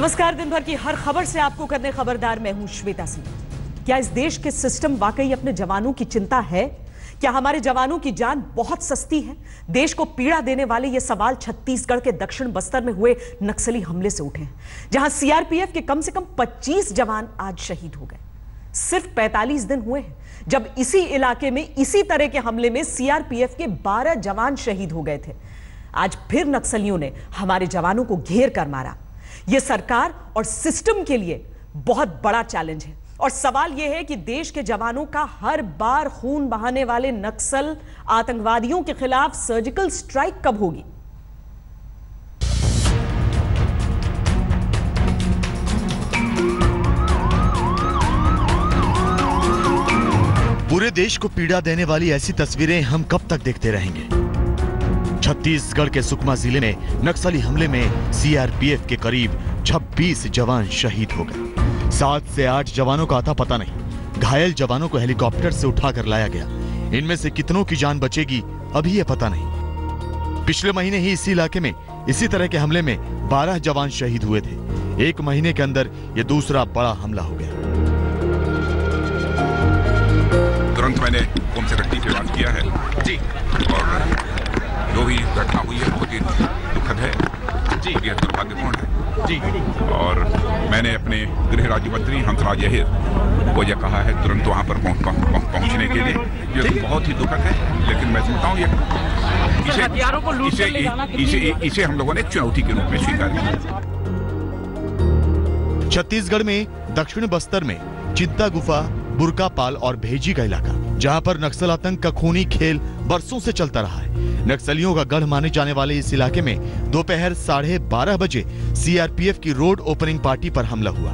नमस्कार। दिन भर की हर खबर से आपको करने खबरदार मैं हूं श्वेता सिंह। क्या इस देश के सिस्टम वाकई अपने जवानों की चिंता है? क्या हमारे जवानों की जान बहुत सस्ती है? देश को पीड़ा देने वाले ये सवाल छत्तीसगढ़ के दक्षिण बस्तर में हुए नक्सली हमले से उठे हैं, जहां सीआरपीएफ के कम से कम 25 जवान आज शहीद हो गए। सिर्फ 45 दिन हुए हैं जब इसी इलाके में इसी तरह के हमले में सीआरपीएफ के 12 जवान शहीद हो गए थे। आज फिर नक्सलियों ने हमारे जवानों को घेर कर मारा। यह सरकार और सिस्टम के लिए बहुत बड़ा चैलेंज है और सवाल यह है कि देश के जवानों का हर बार खून बहाने वाले नक्सल आतंकवादियों के खिलाफ सर्जिकल स्ट्राइक कब होगी? पूरे देश को पीड़ा देने वाली ऐसी तस्वीरें हम कब तक देखते रहेंगे? छत्तीसगढ़ के सुकमा जिले में नक्सली हमले में सीआरपीएफ के करीब 26 जवान शहीद हो गए। 7 से 8 जवानों का आता पता नहीं। घायल जवानों को हेलीकॉप्टर से उठाकर लाया गया। इनमें से कितनों की जान बचेगी अभी यह पता नहीं। पिछले महीने ही इसी इलाके में इसी तरह के हमले में 12 जवान शहीद हुए थे। 1 महीने के अंदर यह दूसरा बड़ा हमला हो गया। तुरंत मैंने होम सेक्रेटरी से बात किया है जी, और जो भी घटना हुई है बहुत ही दुखद है जी, ये दुर्भाग्यपूर्ण है जी। और मैंने अपने गृह राज्य मंत्री हंसराज अहीर को यह कहा है तुरंत वहां पर पहुंचने के लिए। ये बहुत ही दुखद है, लेकिन मैं समझता हूँ इसे हम लोगों ने चुनौती के रूप में स्वीकार किया। छत्तीसगढ़ में दक्षिण बस्तर में चिंता गुफा, बुरकापाल और भेजी का इलाका, जहां पर नक्सल आतंक का खूनी खेल बरसों से चलता रहा है। नक्सलियों का गढ़ माने जाने वाले इस इलाके में दोपहर 12:30 बजे सीआरपीएफ की रोड ओपनिंग पार्टी पर हमला हुआ।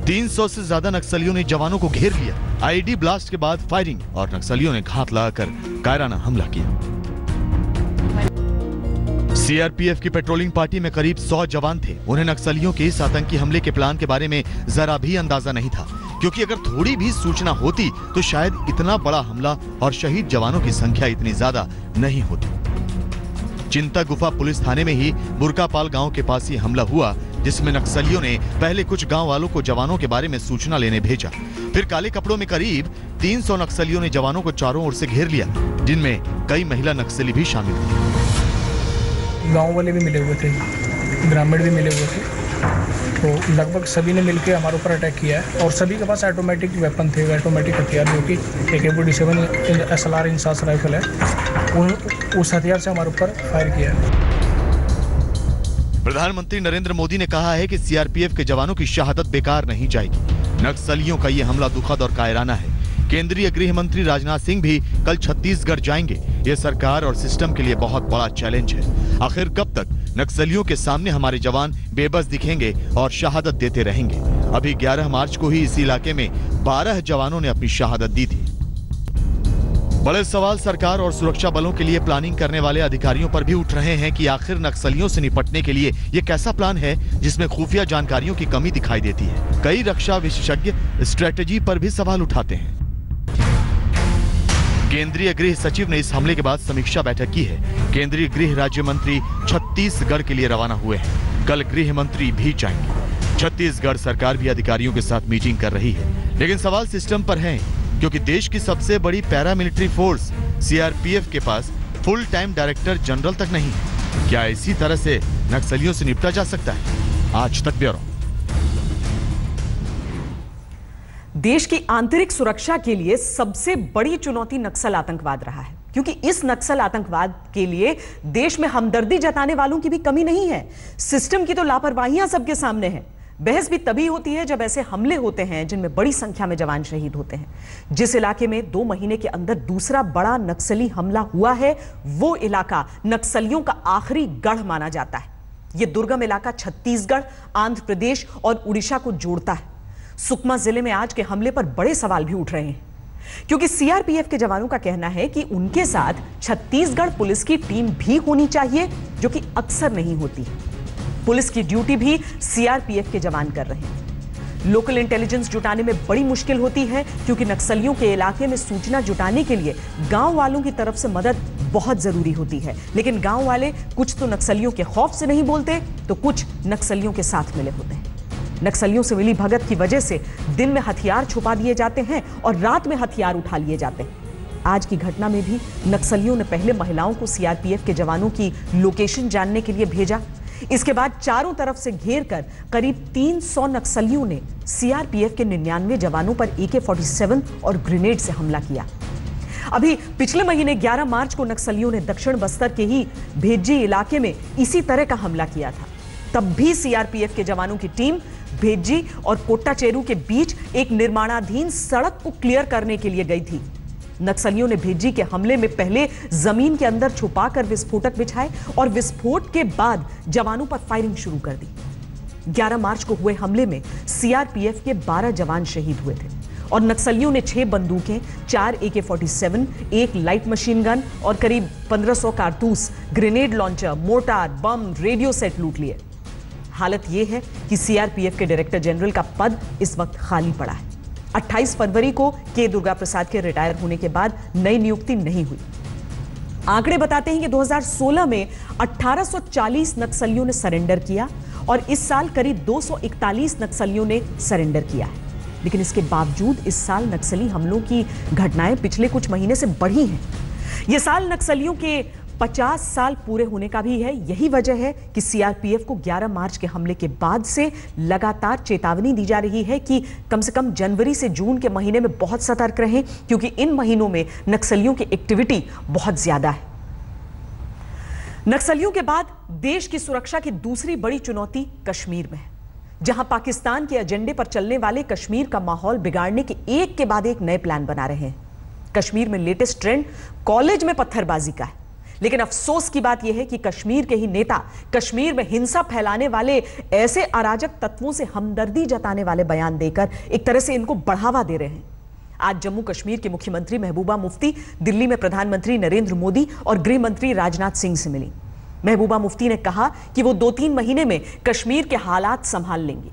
300 से ज्यादा नक्सलियों ने जवानों को घेर लिया। आईईडी ब्लास्ट के बाद फायरिंग और नक्सलियों ने घात लगाकर कायराना हमला किया। सीआरपीएफ की पेट्रोलिंग पार्टी में करीब 100 जवान थे। उन्हें नक्सलियों के इस आतंकी हमले के प्लान के बारे में जरा भी अंदाजा नहीं था, क्योंकि अगर थोड़ी भी सूचना होती तो शायद इतना बड़ा हमला और शहीद जवानों की संख्या इतनी ज्यादा नहीं होती। चिंता गुफा पुलिस थाने में ही बुरकापाल गांव के पास ही हमला हुआ, जिसमें नक्सलियों ने पहले कुछ गांव वालों को जवानों के बारे में सूचना लेने भेजा। फिर काले कपड़ों में करीब 300 नक्सलियों ने जवानों को चारों ओर से घेर लिया, जिनमें कई महिला नक्सली भी शामिल थे। गांव वाले भी मिले हुए थे, ग्रामीण भी मिले हुए थे, तो लगभग सभी ने मिलकर हमारे ऊपर अटैक किया है। और सभी के पास ऑटोमेटिक वेपन थे, ऑटोमेटिक हथियार, जो कि AK-47 SLR इंसास राइफल है, उस हथियार से हमारे ऊपर फायर किया है। प्रधानमंत्री नरेंद्र मोदी ने कहा है कि सीआरपीएफ के जवानों की शहादत बेकार नहीं जाएगी। नक्सलियों का ये हमला दुखद और कायराना है। केंद्रीय गृह मंत्री राजनाथ सिंह भी कल छत्तीसगढ़ जाएंगे। यह सरकार और सिस्टम के लिए बहुत बड़ा चैलेंज है। आखिर कब तक नक्सलियों के सामने हमारे जवान बेबस दिखेंगे और शहादत देते रहेंगे? अभी 11 मार्च को ही इसी इलाके में 12 जवानों ने अपनी शहादत दी थी। बड़े सवाल सरकार और सुरक्षा बलों के लिए प्लानिंग करने वाले अधिकारियों पर भी उठ रहे हैं कि आखिर नक्सलियों से निपटने के लिए ये कैसा प्लान है जिसमें खुफिया जानकारियों की कमी दिखाई देती है। कई रक्षा विशेषज्ञ स्ट्रेटेजी पर भी सवाल उठाते हैं। केंद्रीय गृह सचिव ने इस हमले के बाद समीक्षा बैठक की है। केंद्रीय गृह राज्य मंत्री छत्तीसगढ़ के लिए रवाना हुए हैं। कल गृह मंत्री भी जाएंगे। छत्तीसगढ़ सरकार भी अधिकारियों के साथ मीटिंग कर रही है, लेकिन सवाल सिस्टम पर है, क्योंकि देश की सबसे बड़ी पैरामिलिट्री फोर्स सीआरपीएफ के पास फुल टाइम डायरेक्टर जनरल तक नहीं है। क्या इसी तरह से नक्सलियों से निपटा जा सकता है? आज तक ब्यूरो। देश की आंतरिक सुरक्षा के लिए सबसे बड़ी चुनौती नक्सल आतंकवाद रहा है, क्योंकि इस नक्सल आतंकवाद के लिए देश में हमदर्दी जताने वालों की भी कमी नहीं है। सिस्टम की तो लापरवाहियां सबके सामने हैं। बहस भी तभी होती है जब ऐसे हमले होते हैं जिनमें बड़ी संख्या में जवान शहीद होते हैं। जिस इलाके में 2 महीने के अंदर दूसरा बड़ा नक्सली हमला हुआ है, वो इलाका नक्सलियों का आखिरी गढ़ माना जाता है। यह दुर्गम इलाका छत्तीसगढ़, आंध्र प्रदेश और उड़ीसा को जोड़ता है। सुकमा जिले में आज के हमले पर बड़े सवाल भी उठ रहे हैं, क्योंकि सीआरपीएफ के जवानों का कहना है कि उनके साथ छत्तीसगढ़ पुलिस की टीम भी होनी चाहिए, जो कि अक्सर नहीं होती। पुलिस की ड्यूटी भी सीआरपीएफ के जवान कर रहे हैं। लोकल इंटेलिजेंस जुटाने में बड़ी मुश्किल होती है, क्योंकि नक्सलियों के इलाके में सूचना जुटाने के लिए गांव वालों की तरफ से मदद बहुत जरूरी होती है। लेकिन गांव वाले कुछ तो नक्सलियों के खौफ से नहीं बोलते, तो कुछ नक्सलियों के साथ मिले होते हैं। नक्सलियों से मिली भगत की वजह से दिन में हथियार छुपा दिए जाते हैं और रात में हथियार उठा लिए जाते हैं। आज की घटना में भी नक्सलियों ने पहले महिलाओं को सीआरपीएफ के जवानों की लोकेशन जानने के लिए भेजा। इसके बाद चारों तरफ से घेर कर करीब 300 नक्सलियों ने सीआरपीएफ के 99 जवानों पर AK-47 और ग्रेनेड से हमला किया। अभी पिछले महीने 11 मार्च को नक्सलियों ने दक्षिण बस्तर के ही भेज्जी इलाके में इसी तरह का हमला किया था। तब भी सीआरपीएफ के जवानों की टीम भेज्जी और कोट्टाचेरू के बीच एक निर्माणाधीन सड़क को क्लियर करने के लिए गई थी। नक्सलियों ने भेज्जी के हमले में पहले जमीन के अंदर छुपाकर विस्फोटक बिछाए और विस्फोट के बाद जवानों पर फायरिंग शुरू कर दी। 11 मार्च को हुए हमले में सीआरपीएफ के 12 जवान शहीद हुए थे और नक्सलियों ने 6 बंदूकें, 4 AK-47, 1 लाइट मशीन गन और करीब 1500 कारतूस, ग्रेनेड लॉन्चर, मोर्टार, बम, रेडियो सेट लूट लिए। हालत यह है कि सीआरपीएफ के डायरेक्टर जनरल का पद इस वक्त खाली पड़ा है। 28 फरवरी को के दुर्गा प्रसाद के रिटायर होने के बाद नई नियुक्ति नहीं हुई। आंकड़े बताते हैं कि 2016 में 1840 नक्सलियों ने सरेंडर किया और इस साल करीब 241 नक्सलियों ने सरेंडर किया है। लेकिन इसके बावजूद इस साल नक्सली हमलों की घटनाएं पिछले कुछ महीने से बढ़ी हैं। यह साल नक्सलियों के 50 साल पूरे होने का भी है। यही वजह है कि सीआरपीएफ को 11 मार्च के हमले के बाद से लगातार चेतावनी दी जा रही है कि कम से कम जनवरी से जून के महीने में बहुत सतर्क रहें, क्योंकि इन महीनों में नक्सलियों की एक्टिविटी बहुत ज्यादा है। नक्सलियों के बाद देश की सुरक्षा की दूसरी बड़ी चुनौती कश्मीर में है, जहां पाकिस्तान के एजेंडे पर चलने वाले कश्मीर का माहौल बिगाड़ने के एक के बाद एक नए प्लान बना रहे हैं। कश्मीर में लेटेस्ट ट्रेंड कॉलेज में पत्थरबाजी का है। लेकिन अफसोस की बात यह है कि कश्मीर के ही नेता कश्मीर में हिंसा फैलाने वाले ऐसे अराजक तत्वों से हमदर्दी जताने वाले बयान देकर एक तरह से इनको बढ़ावा दे रहे हैं। आज जम्मू कश्मीर के मुख्यमंत्री महबूबा मुफ्ती दिल्ली में प्रधानमंत्री नरेंद्र मोदी और गृह मंत्री राजनाथ सिंह से मिली। महबूबा मुफ्ती ने कहा कि वो 2-3 महीने में कश्मीर के हालात संभाल लेंगी।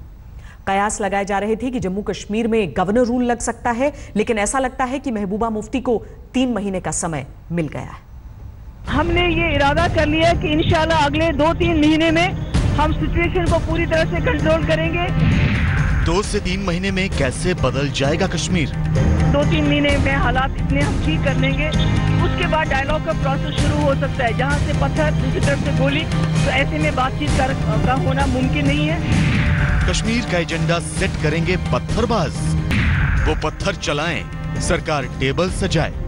कयास लगाए जा रहे थे कि जम्मू कश्मीर में गवर्नर रूल लग सकता है, लेकिन ऐसा लगता है कि महबूबा मुफ्ती को 3 महीने का समय मिल गया है। हमने ये इरादा कर लिया कि इंशाल्लाह अगले 2-3 महीने में हम सिचुएशन को पूरी तरह से कंट्रोल करेंगे। 2 से 3 महीने में कैसे बदल जाएगा कश्मीर? 2-3 महीने में हालात इतने हम ठीक कर लेंगे, उसके बाद डायलॉग का प्रोसेस शुरू हो सकता है। जहाँ से पत्थर दूसरी तरफ से गोली, तो ऐसे में बातचीत का होना मुमकिन नहीं है। कश्मीर का एजेंडा सेट करेंगे पत्थरबाज। वो पत्थर चलाएं, सरकार टेबल सजाए।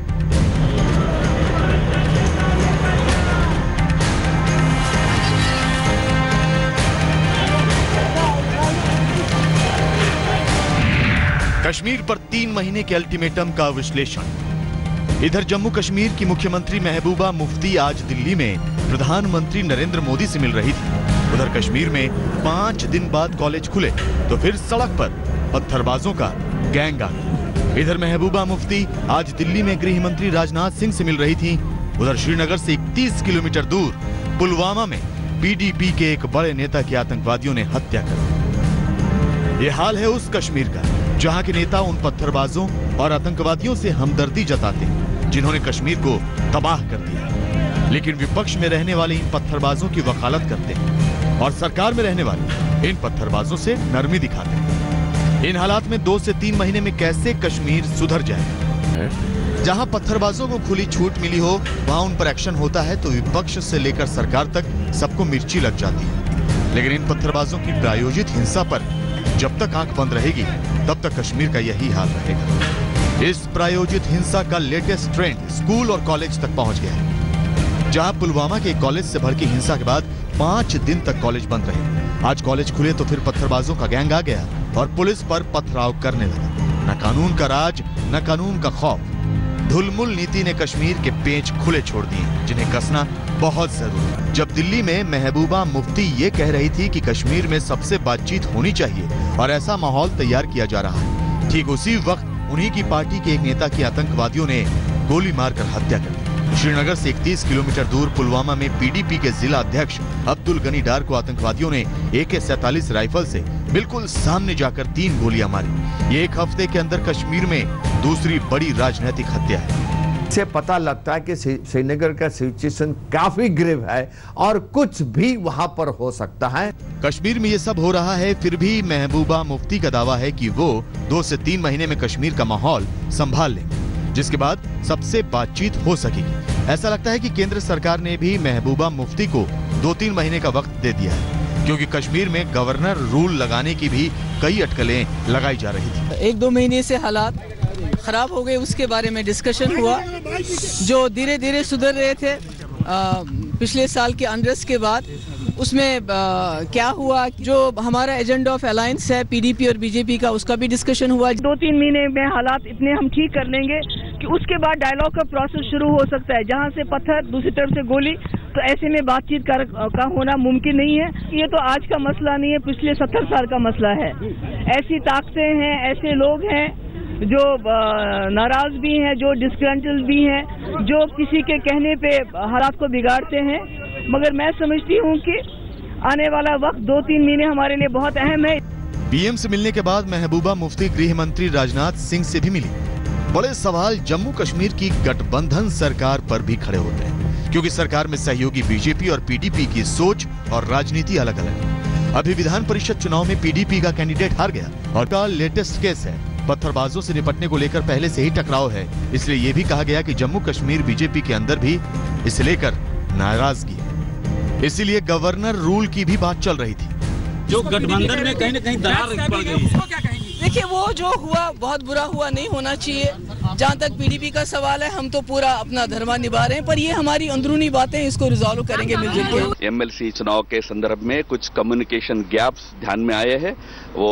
कश्मीर पर 3 महीने के अल्टीमेटम का विश्लेषण। इधर जम्मू कश्मीर की मुख्यमंत्री महबूबा मुफ्ती आज दिल्ली में प्रधानमंत्री नरेंद्र मोदी से मिल रही थी। उधर कश्मीर में 5 दिन बाद कॉलेज खुले तो फिर सड़क पर पत्थरबाजों का गैंग आ गया। इधर महबूबा मुफ्ती आज दिल्ली में गृह मंत्री राजनाथ सिंह से मिल रही थी। उधर श्रीनगर से 31 किलोमीटर दूर पुलवामा में पीडीपी के एक बड़े नेता की आतंकवादियों ने हत्या कर दी। ये हाल है उस कश्मीर का जहां के नेता उन पत्थरबाजों और आतंकवादियों से हमदर्दी जताते हैं जिन्होंने कश्मीर को तबाह कर दिया, लेकिन विपक्ष में रहने वाले इन पत्थरबाजों की वकालत करते हैं और सरकार में रहने वाले इन पत्थरबाजों से नरमी दिखाते हैं। इन हालात में 2 से 3 महीने में कैसे कश्मीर सुधर जाए? जहां पत्थरबाजों को खुली छूट मिली हो वहां उन पर एक्शन होता है तो विपक्ष से लेकर सरकार तक सबको मिर्ची लग जाती है। लेकिन इन पत्थरबाजों की प्रायोजित हिंसा पर जब तक आंख बंद रहेगी तब तक कश्मीर का यही हाल रहेगा। इस प्रायोजित हिंसा का लेटेस्ट ट्रेंड स्कूल और कॉलेज तक पहुंच गया है, जहां पुलवामा के कॉलेज से भड़की हिंसा के बाद 5 दिन तक कॉलेज बंद रहे। आज कॉलेज खुले तो फिर पत्थरबाजों का गैंग आ गया और पुलिस पर पथराव करने लगा। न कानून का राज, न कानून का खौफ। ढुलमुल नीति ने कश्मीर के पेच खुले छोड़ दिए, जिन्हें कसना बहुत जरूरी है। जब दिल्ली में महबूबा मुफ्ती ये कह रही थी कि कश्मीर में सबसे बातचीत होनी चाहिए और ऐसा माहौल तैयार किया जा रहा है, ठीक उसी वक्त उन्हीं की पार्टी के एक नेता की आतंकवादियों ने गोली मारकर हत्या कर दी। श्रीनगर से 31 किलोमीटर दूर पुलवामा में पीडीपी के जिला अध्यक्ष अब्दुल गनी डार को आतंकवादियों ने AK-47 राइफल से बिल्कुल सामने जाकर 3 गोलियां मारी। ये एक हफ्ते के अंदर कश्मीर में दूसरी बड़ी राजनीतिक हत्या है। से पता लगता है कि श्रीनगर का सिचुएशन काफी ग्रेव है और कुछ भी वहां पर हो सकता है। कश्मीर में ये सब हो रहा है, फिर भी महबूबा मुफ्ती का दावा है कि वो 2 से 3 महीने में कश्मीर का माहौल संभाल लेंगे, जिसके बाद सबसे बातचीत हो सकेगी। ऐसा लगता है कि केंद्र सरकार ने भी महबूबा मुफ्ती को 2-3 महीने का वक्त दे दिया है, क्योंकि कश्मीर में गवर्नर रूल लगाने की भी कई अटकलें लगाई जा रही थी। 1-2 महीने से हालात खराब हो गए, उसके बारे में डिस्कशन हुआ, जो धीरे धीरे सुधर रहे थे पिछले साल के अनरेस्ट के बाद। उसमें क्या हुआ, जो हमारा एजेंडा ऑफ अलायंस है पीडीपी और बीजेपी का, उसका भी डिस्कशन हुआ। 2-3 महीने में हालात इतने हम ठीक कर लेंगे कि उसके बाद डायलॉग का प्रोसेस शुरू हो सकता है, जहां से पत्थर दूसरी तरफ से गोली, तो ऐसे में बातचीत का होना मुमकिन नहीं है। ये तो आज का मसला नहीं है, पिछले 70 साल का मसला है। ऐसी ताकतें हैं, ऐसे लोग हैं जो नाराज भी हैं, जो डिस्ग्रंटल्ड भी हैं, जो किसी के कहने पे हालात को बिगाड़ते हैं। मगर मैं समझती हूँ कि आने वाला वक्त 2-3 महीने हमारे लिए बहुत अहम है। पीएम से मिलने के बाद महबूबा मुफ्ती गृह मंत्री राजनाथ सिंह से भी मिली। बड़े सवाल जम्मू कश्मीर की गठबंधन सरकार पर भी खड़े होते हैं, क्योंकि सरकार में सहयोगी बीजेपी और पीडीपी की सोच और राजनीति अलग अलग है। अभी विधान परिषद चुनाव में पीडीपी का कैंडिडेट हार गया और का लेटेस्ट केस है। पत्थरबाजों से निपटने को लेकर पहले से ही टकराव है, इसलिए ये भी कहा गया कि जम्मू कश्मीर बीजेपी के अंदर भी इसे लेकर नाराजगी है। इसीलिए गवर्नर रूल की भी बात चल रही थी, जो गठबंधन में कहीं न कहीं दरार पड़ गई है। देखिए, वो जो हुआ बहुत बुरा हुआ, नहीं होना चाहिए। जहाँ तक पीडीपी का सवाल है, हम तो पूरा अपना धर्म निभा रहे हैं, पर ये हमारी अंदरूनी बातें, इसको रिजॉल्व करेंगे मिलजुल के। एमएलसी चुनाव के संदर्भ में कुछ कम्युनिकेशन गैप्स ध्यान में आए हैं, वो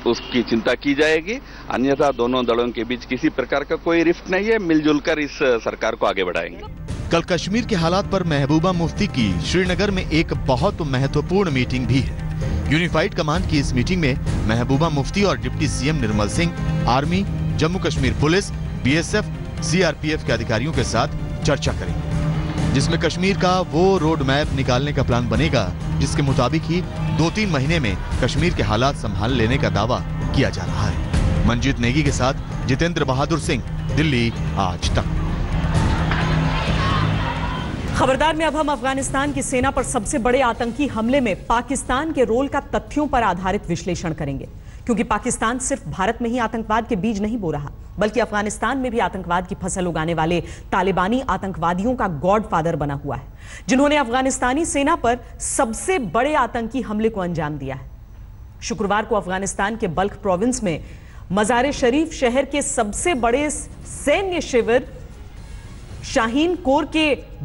उसकी चिंता की जाएगी। अन्यथा दोनों दलों के बीच किसी प्रकार का कोई रिफ्ट नहीं है, मिलजुल कर इस सरकार को आगे बढ़ाएंगे। कल कश्मीर के हालात पर महबूबा मुफ्ती की श्रीनगर में एक बहुत महत्वपूर्ण मीटिंग भी है। यूनिफाइड कमांड की इस मीटिंग में महबूबा मुफ्ती और deputy CM Nirmal Singh, army, Jammu Kashmir police, BSF, CRPF के अधिकारियों के साथ चर्चा करेंगे, जिसमें कश्मीर का वो रोड मैप निकालने का प्लान बनेगा जिसके मुताबिक ही 2-3 महीने में कश्मीर के हालात संभाल लेने का दावा किया जा रहा है। मंजीत नेगी के साथ जितेंद्र बहादुर सिंह, दिल्ली आज तक। खबरदार में अब हम अफगानिस्तान की सेना पर सबसे बड़े आतंकी हमले में पाकिस्तान के रोल का तथ्यों पर आधारित विश्लेषण करेंगे, क्योंकि पाकिस्तान सिर्फ भारत में ही आतंकवाद के बीज नहीं बो रहा, बल्कि अफगानिस्तान में भी आतंकवाद की फसल उगाने वाले तालिबानी आतंकवादियों का गॉडफादर बना हुआ है, जिन्होंने अफगानिस्तानी सेना पर सबसे बड़े आतंकी हमले को अंजाम दिया है। शुक्रवार को अफगानिस्तान के बल्ख प्रोविंस में मज़ार शरीफ शहर के सबसे बड़े सैन्य शिविर शाहीन कोर के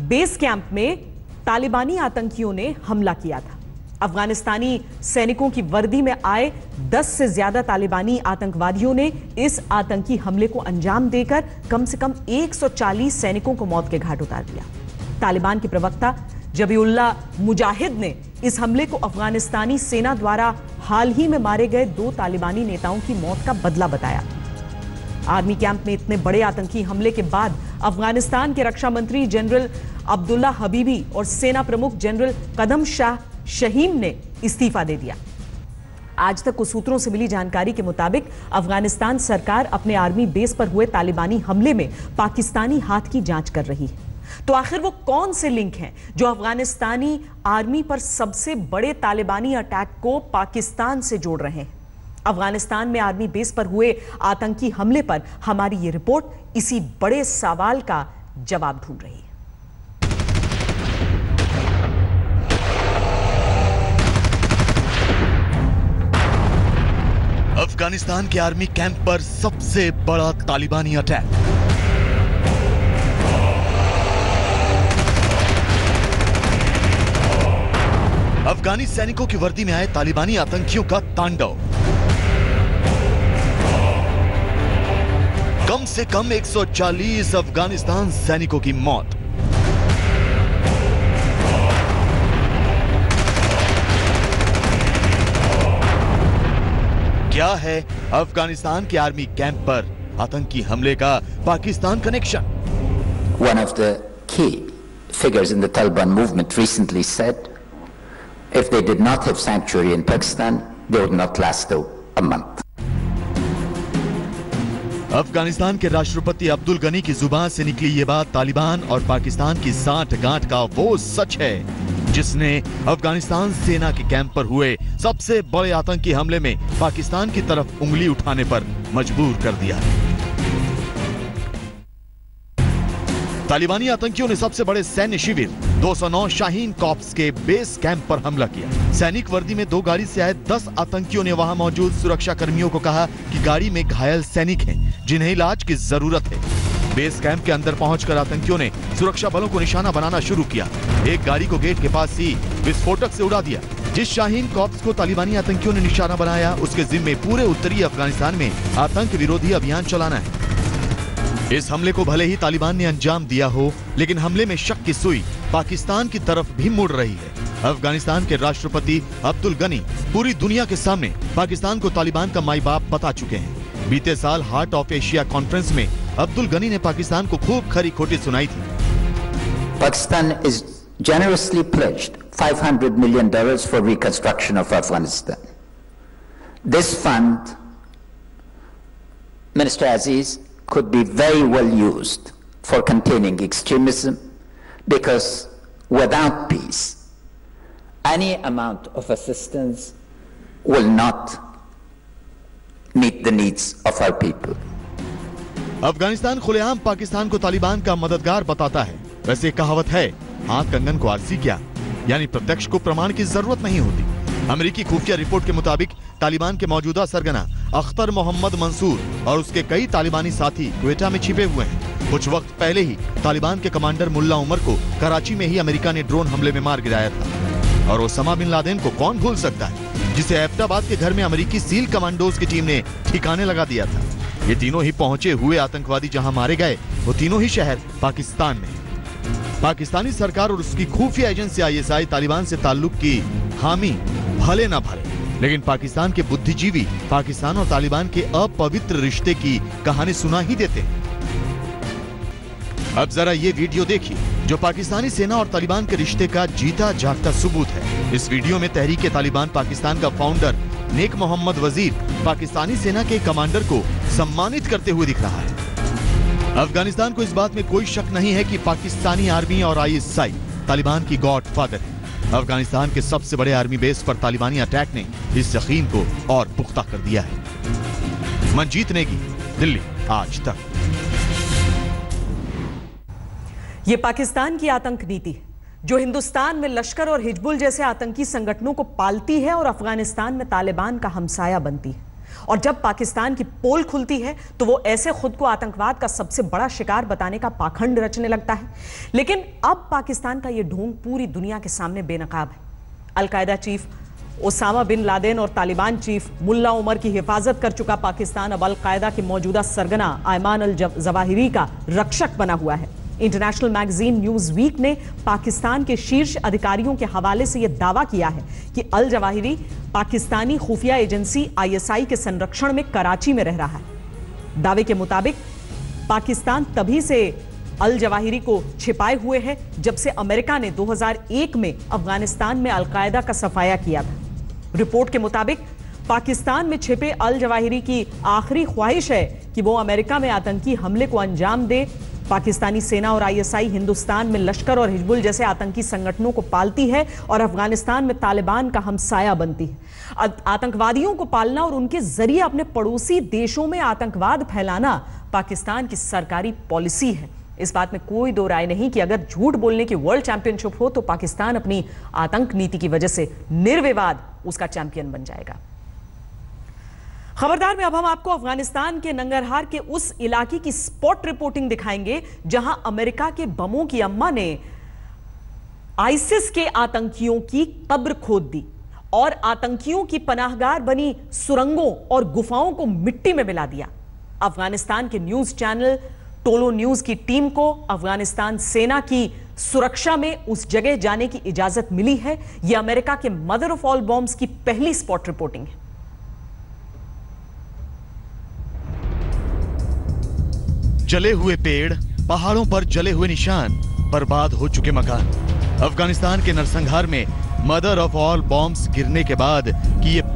बेस कैंप में तालिबानी आतंकियों ने हमला किया था। अफगानिस्तानी सैनिकों की वर्दी में आए 10 से ज्यादा तालिबानी आतंकवादियों ने इस आतंकी हमले को अंजाम देकर कम से कम 140 सैनिकों को मौत के घाट उतार दिया। तालिबान के प्रवक्ता जबीउल्लाह मुजाहिद ने इस हमले को अफगानिस्तानी सेना द्वारा हाल ही में मारे गए 2 तालिबानी नेताओं की मौत का बदला बताया। आर्मी कैंप में इतने बड़े आतंकी हमले के बाद अफगानिस्तान के रक्षा मंत्री जनरल अब्दुल्ला हबीबी और सेना प्रमुख जनरल कदम शाह शहीम ने इस्तीफा दे दिया। आज तक कुछ सूत्रों से मिली जानकारी के मुताबिक अफगानिस्तान सरकार अपने आर्मी बेस पर हुए तालिबानी हमले में पाकिस्तानी हाथ की जांच कर रही है। तो आखिर वो कौन से लिंक हैं जो अफगानिस्तानी आर्मी पर सबसे बड़े तालिबानी अटैक को पाकिस्तान से जोड़ रहे हैं? अफगानिस्तान में आर्मी बेस पर हुए आतंकी हमले पर हमारी ये रिपोर्ट इसी बड़े सवाल का जवाब ढूंढ रही है। अफगानिस्तान के आर्मी कैंप पर सबसे बड़ा तालिबानी अटैक। अफगानी सैनिकों की वर्दी में आए तालिबानी आतंकियों का तांडव। कम से कम 140 अफगानिस्तान सैनिकों की मौत। क्या है अफगानिस्तान के आर्मी कैंप पर आतंकी हमले का Pakistan connection? One of the key figures in the Taliban movement recently said, if they did not have sanctuary in Pakistan, they would not last a month. Afghanistan के राष्ट्रपति अब्दुल गनी की जुबान से निकली ये बात तालिबान और पाकिस्तान की सांठगांठ का वो सच है जिसने अफगानिस्तान सेना के कैंप पर हुए सबसे बड़े आतंकी हमले में पाकिस्तान की तरफ उंगली उठाने पर मजबूर कर दिया। तालिबानी आतंकियों ने सबसे बड़े सैन्य शिविर 209 शाहीन कॉर्प्स के बेस कैंप पर हमला किया। सैनिक वर्दी में 2 गाड़ी से आए 10 आतंकियों ने वहां मौजूद सुरक्षा कर्मियों को कहा कि गाड़ी में घायल सैनिक हैं जिन्हें इलाज की जरूरत है। बेस कैंप के अंदर पहुंचकर आतंकियों ने सुरक्षा बलों को निशाना बनाना शुरू किया। एक गाड़ी को गेट के पास ही विस्फोटक से उड़ा दिया। जिस शाहीन कॉर्प्स को तालिबानी आतंकियों ने निशाना बनाया उसके जिम्मे पूरे उत्तरी अफगानिस्तान में आतंक विरोधी अभियान चलाना है। इस हमले को भले ही तालिबान ने अंजाम दिया हो, लेकिन हमले में शक की सुई पाकिस्तान की तरफ भी मुड़ रही है। अफगानिस्तान के राष्ट्रपति अब्दुल गनी पूरी दुनिया के सामने पाकिस्तान को तालिबान का माई बाप बता चुके हैं। बीते साल हार्ट ऑफ एशिया कॉन्फ्रेंस में अब्दुल गनी ने पाकिस्तान को खूब खरी खोटी सुनाई थी। Pakistan is generously pledged $500 million for reconstruction of Afghanistan. This fund, Minister Aziz, could be very well used for containing extremism, because without peace, any amount of assistance will not meet the needs of our people. Afghanistan खुलेआम पाकिस्तान को तालिबान का मददगार बताता है। वैसे कहावत है, हाथ कंगन को आरसी क्या, यानी प्रत्यक्ष को प्रमाण की जरूरत नहीं होती। अमेरिकी खुफिया रिपोर्ट के मुताबिक तालिबान के मौजूदा सरगना अख्तर मोहम्मद मंसूर और उसके कई तालिबानी साथी क्वेटा में छिपे हुए हैं। कुछ वक्त पहले ही तालिबान के कमांडर मुल्ला उमर को कराची में ही अमेरिका ने ड्रोन हमले में मार गिराया था। और ओसामा बिन लादेन को कौन भूल सकता है, जिसे एबटाबाद के घर में अमेरिकी सील कमांडोज की टीम ने ठिकाने लगा दिया था। ये तीनों ही पहुंचे हुए आतंकवादी जहां मारे गए, वो तीनों ही शहर पाकिस्तान में। पाकिस्तानी सरकार और उसकी खुफिया एजेंसी ISI तालिबान से ताल्लुक की हामी भले ना भले, लेकिन पाकिस्तान के बुद्धिजीवी पाकिस्तान और तालिबान के अपवित्र रिश्ते की कहानी सुना ही देते हैं। अब जरा ये वीडियो देखिए जो पाकिस्तानी सेना और तालिबान के रिश्ते का जीता जागता सबूत है। इस वीडियो में तहरीक तालिबान पाकिस्तान का फाउंडर नेक मोहम्मद वजीर पाकिस्तानी सेना के कमांडर को सम्मानित करते हुए दिख रहा है। अफगानिस्तान को इस बात में कोई शक नहीं है कि पाकिस्तानी आर्मी और ISI तालिबान की गॉडफादर है। अफगानिस्तान के सबसे बड़े आर्मी बेस पर तालिबानी अटैक ने इस यकीन को और पुख्ता कर दिया है। मंजीत नेगी, दिल्ली, आज तक। ये पाकिस्तान की आतंक नीति है जो हिंदुस्तान में लश्कर और हिजबुल जैसे आतंकी संगठनों को पालती है और अफगानिस्तान में तालिबान का हमसाया बनती है। और जब पाकिस्तान की पोल खुलती है तो वो ऐसे खुद को आतंकवाद का सबसे बड़ा शिकार बताने का पाखंड रचने लगता है। लेकिन अब पाकिस्तान का ये ढोंग पूरी दुनिया के सामने बेनकाब है। Al Qaeda chief Osama bin Laden और तालिबान चीफ मुल्ला उमर की हिफाजत कर चुका पाकिस्तान अब अलकायदा के मौजूदा सरगना अयमान अल जवाहिरी का रक्षक बना हुआ है। इंटरनेशनल मैगजीन न्यूज वीक ने पाकिस्तान के शीर्ष अधिकारियों के हवाले से यह दावा किया है कि अल जवाहिरी पाकिस्तानी खुफिया एजेंसी ISI के संरक्षण में कराची में रह रहा है। दावे के मुताबिक पाकिस्तान तभी से अल जवाहिरी को छिपाए हुए है जब से अमेरिका ने 2001 में अफगानिस्तान में अलकायदा का सफाया किया था। रिपोर्ट के मुताबिक पाकिस्तान में छिपे अल जवाहिरी की आखिरी ख्वाहिश है कि वो अमेरिका में आतंकी हमले को अंजाम दे। पाकिस्तानी सेना और ISI हिंदुस्तान में लश्कर और हिजबुल जैसे आतंकी संगठनों को पालती है और अफगानिस्तान में तालिबान का हमसाया बनती है। आतंकवादियों को पालना और उनके जरिए अपने पड़ोसी देशों में आतंकवाद फैलाना पाकिस्तान की सरकारी पॉलिसी है। इस बात में कोई दो राय नहीं कि अगर झूठ बोलने की वर्ल्ड चैंपियनशिप हो तो पाकिस्तान अपनी आतंक नीति की वजह से निर्विवाद उसका चैंपियन बन जाएगा। खबरदार में अब हम आपको अफगानिस्तान के नंगरहार के उस इलाके की स्पॉट रिपोर्टिंग दिखाएंगे जहां अमेरिका के बमों की अम्मा ने आइसिस के आतंकियों की कब्र खोद दी और आतंकियों की पनाहगार बनी सुरंगों और गुफाओं को मिट्टी में मिला दिया। अफगानिस्तान के न्यूज चैनल टोलो न्यूज की टीम को अफगानिस्तान सेना की सुरक्षा में उस जगह जाने की इजाजत मिली है। यह अमेरिका के मदर ऑफ ऑल बॉम्ब्स की पहली स्पॉट रिपोर्टिंग है। जले हुए पेड़, पहाड़ों पर जले हुए निशान, बर्बाद हो चुके मकान। अफगानिस्तान के नरसंहार में मदर ऑफ ऑल बॉम्ब्स गिरने के बाद की ये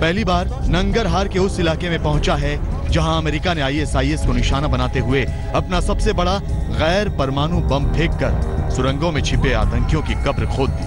पहली बार नंगरहार के उस इलाके में पहुंचा है जहां अमेरिका ने ISIS को निशाना बनाते हुए अपना सबसे बड़ा गैर परमाणु बम फेंककर सुरंगों में छिपे आतंकियों की कब्र खोद दी.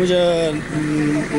मुझे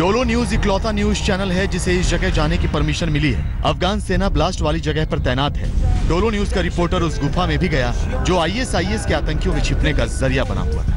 टोलो न्यूज इकलौता न्यूज चैनल है जिसे इस जगह जाने की परमिशन मिली है. अफगान सेना ब्लास्ट वाली जगह पर तैनात है. टोलो न्यूज का रिपोर्टर उस गुफा में भी गया जो ISIS के आतंकियों के छिपने का जरिया बना हुआ था.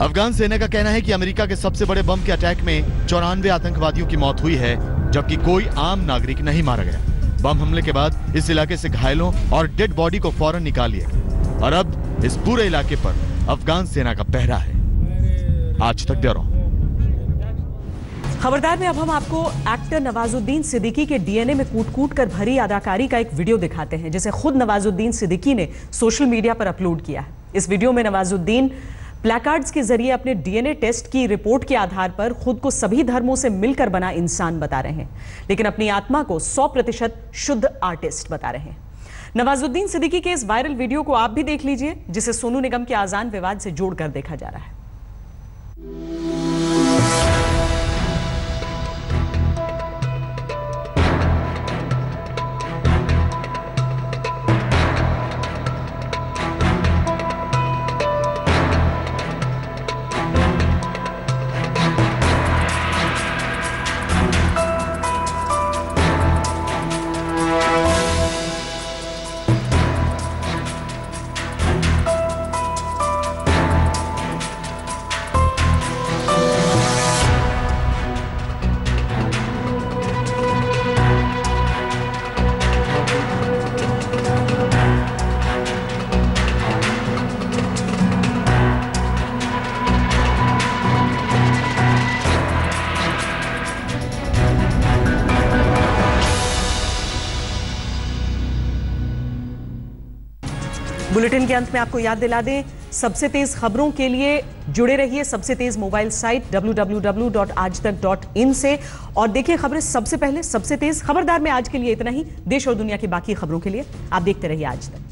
अफगान सेना का कहना है कि अमेरिका के सबसे बड़े बम के अटैक में 94 आतंकवादियों की मौत हुई है जबकि कोई आम नागरिक नहीं मारा गया. बम हमले के बाद इस इलाके से घायलों और डेड बॉडी को फौरन निकाल लिया गया और अब इस पूरे इलाके पर अफगान सेना का पहरा है. आज तक ब्यूरो. खबरदार में अब हम आपको एक्टर नवाजुद्दीन सिद्दीकी के DNA में कूट-कूट कर भरी अदाकारी का एक वीडियो दिखाते हैं जिसे खुद नवाजुद्दीन सिद्दीकी ने सोशल मीडिया पर अपलोड किया है. इस वीडियो में नवाजुद्दीन प्लैकार्ड्स के जरिए अपने DNA टेस्ट की रिपोर्ट के आधार पर खुद को सभी धर्मों से मिलकर बना इंसान बता रहे हैं लेकिन अपनी आत्मा को 100% शुद्ध आर्टिस्ट बता रहे हैं. नवाजुद्दीन सिद्दीकी के इस वायरल वीडियो को आप भी देख लीजिए जिसे सोनू निगम के आजान विवाद से जोड़कर देखा जा रहा है. बुलेटिन के अंत में आपको याद दिला दें, सबसे तेज खबरों के लिए जुड़े रहिए सबसे तेज मोबाइल साइट www.aajtak.in से और देखिए खबरें सबसे पहले सबसे तेज. खबरदार में आज के लिए इतना ही. देश और दुनिया की बाकी खबरों के लिए आप देखते रहिए आज तक.